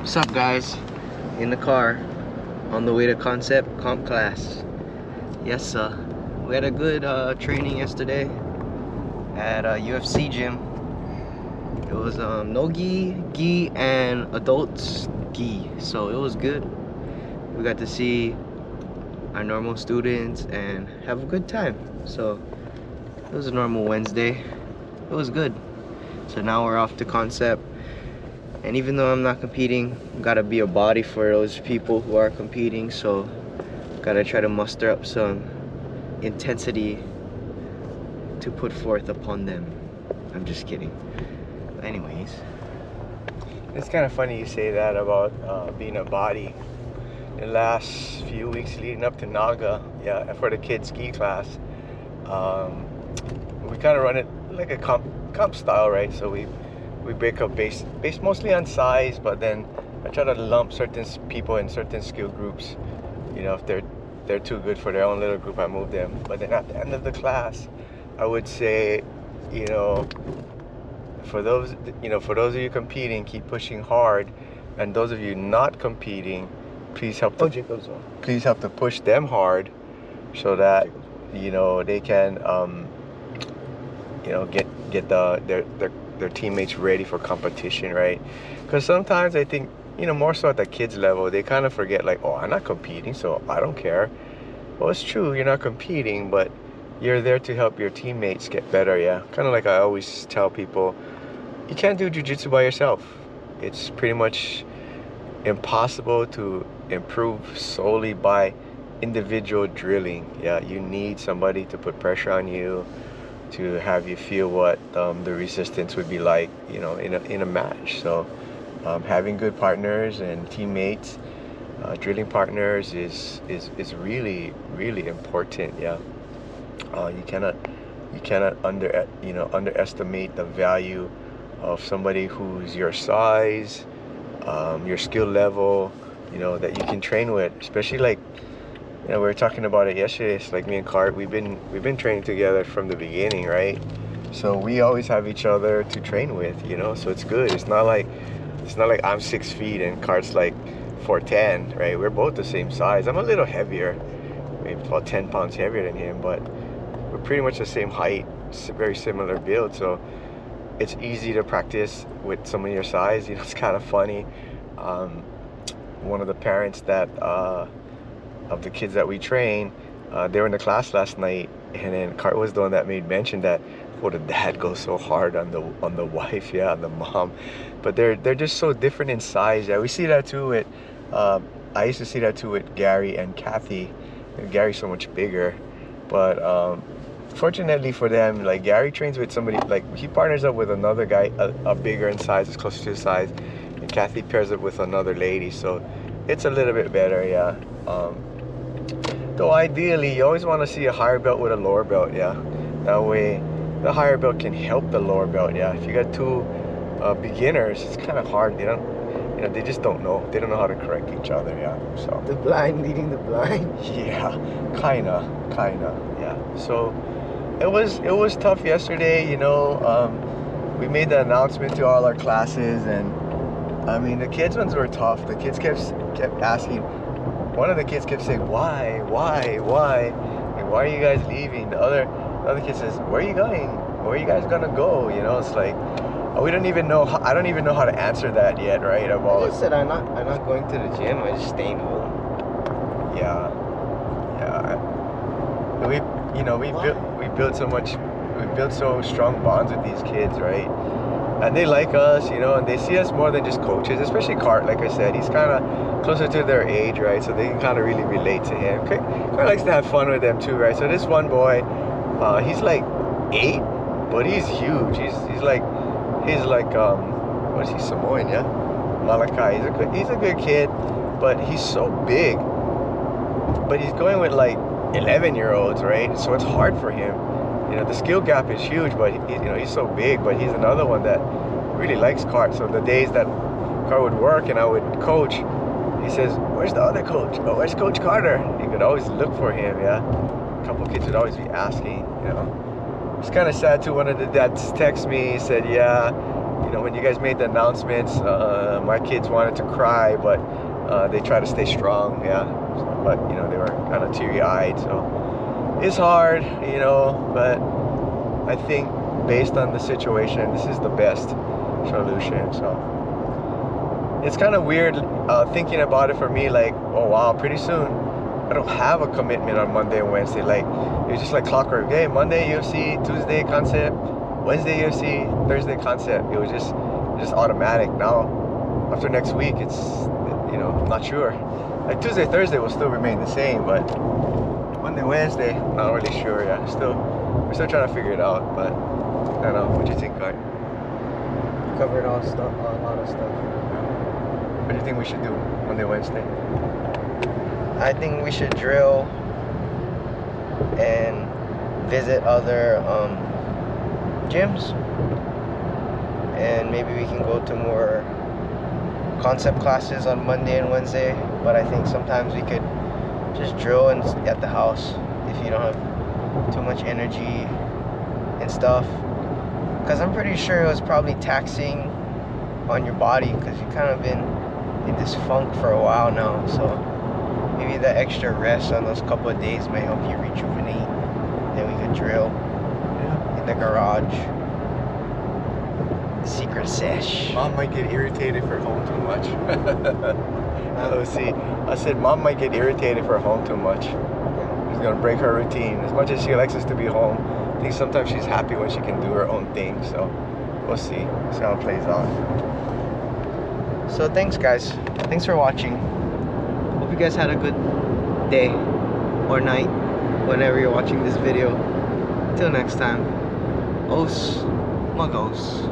What's up, guys? In the car on the way to concept comp class. Yes, sir. We had a good training yesterday at UFC gym. It was no gi, and adults gi, so it was good. We got to see our normal students and have a good time. So it was a normal Wednesday. It was good. So now we're off to concept. And even though I'm not competing, gotta be a body for those people who are competing, so gotta try to muster up some intensity to put forth upon them. I'm just kidding. But anyways. It's kind of funny you say that about being a body. In the last few weeks leading up to Naga, for the kids ski class, we kind of run it like a comp style, right? So we break up based mostly on size, but then I try to lump certain people in certain skill groups. You know, if they're too good for their own little group, I move them. But then at the end of the class, I would say, you know, for those of you competing, keep pushing hard, and those of you not competing, please help to push them hard, so that they can get their teammates ready for competition, right? Because sometimes I think, more so at the kids level, they kind of forget, like, oh, I'm not competing, so I don't care. Well, it's true, you're not competing, but you're there to help your teammates get better, yeah? Kind of like I always tell people, you can't do jiu-jitsu by yourself. It's pretty much impossible to improve solely by individual drilling. Yeah, you need somebody to put pressure on you, to have you feel what the resistance would be like, in a match. So having good partners and teammates, drilling partners is really, really important. Yeah, you cannot underestimate the value of somebody who's your size, your skill level, that you can train with. Especially, like, we were talking about it yesterday. It's like me and Cart, we've been training together from the beginning, right? So we always have each other to train with, so it's good. It's not like I'm 6 feet and Cart's like 4'10", right? We're both the same size. I'm a little heavier, maybe about 10 pounds heavier than him, but we're pretty much the same height, very similar build, so it's easy to practice with someone your size. It's kind of funny. One of the parents that of the kids that we train, they were in the class last night, and then Cart was the one that made mention that, oh, the dad goes so hard on the wife, on the mom, but they're just so different in size. Yeah, we see that too with I used to see that too with Gary and Kathy. Gary's so much bigger, but fortunately for them, like, Gary trains with somebody, like, he partners up with another guy, a bigger in size, is closer to his size, and Kathy pairs up with another lady, so it's a little bit better, yeah. Though ideally, you always want to see a higher belt with a lower belt, yeah. That way, the higher belt can help the lower belt, yeah. If you got two beginners, it's kind of hard. They don't, they just don't know. They don't know how to correct each other, yeah. So The blind leading the blind. yeah, kinda, yeah. So it was tough yesterday, we made the announcement to all our classes, and I mean, the kids ones were tough. The kids kept asking. One of the kids kept saying, why? And why are you guys leaving? The other kid says, where are you going? Where are you guys gonna go? It's like, we don't even know. I don't even know how to answer that yet, right? I just said I'm not going to the gym. I'm just staying home. Yeah. We built so strong bonds with these kids, right? And they like us, and they see us more than just coaches, especially Cart. Like I said, he's kind of closer to their age, right? So they can kind of really relate to him. Cart likes to have fun with them too, right? So this one boy, he's like 8, but he's huge. He's like what is he, Samoan, yeah? Malachi. He's a good kid, but he's so big. But he's going with like 11-year-olds, right? So it's hard for him. The skill gap is huge, but he's so big. But he's another one that really likes Cart. So the days that Cart would work and I would coach, he says, where's the other coach? Oh, where's Coach Carter? He could always look for him, yeah. A couple kids would always be asking, It's kind of sad too. One of the dads texted me, he said, yeah, you know, when you guys made the announcements, my kids wanted to cry, but they try to stay strong. Yeah, but you know, they were kind of teary-eyed, so it's hard, you know, but I think based on the situation, this is the best solution. So it's kind of weird thinking about it for me, like, oh wow, pretty soon I don't have a commitment on Monday and Wednesday. Like, it's just like clockwork. Hey, Monday UFC, Tuesday concept, Wednesday UFC, Thursday concept. It was just automatic. Now after next week, it's, you know, I'm not sure. Like Tuesday, Thursday will still remain the same, but Monday, Wednesday, not really sure. Yeah, we're still trying to figure it out. But I don't know. What do you think, Kai? Covered all stuff, a lot of stuff. What do you think we should do Monday, Wednesday? I think we should drill and visit other gyms, and maybe we can go to more concept classes on Monday and Wednesday. But I think sometimes we could just drill at the house if you don't have too much energy and stuff, because I'm pretty sure it was probably taxing on your body, because you've kind of been in this funk for a while now. So maybe the extra rest on those couple of days might help you rejuvenate. Then we could drill in the garage. Secret sesh. Mom might get irritated if we're home too much. Let's see. I said Mom might get irritated if we're home too much. She's gonna break her routine. As much as she likes us to be home, I think sometimes she's happy when she can do her own thing. So we'll see. See how it plays out. So thanks, guys. Thanks for watching. Hope you guys had a good day or night whenever you're watching this video. Till next time. Os Magos.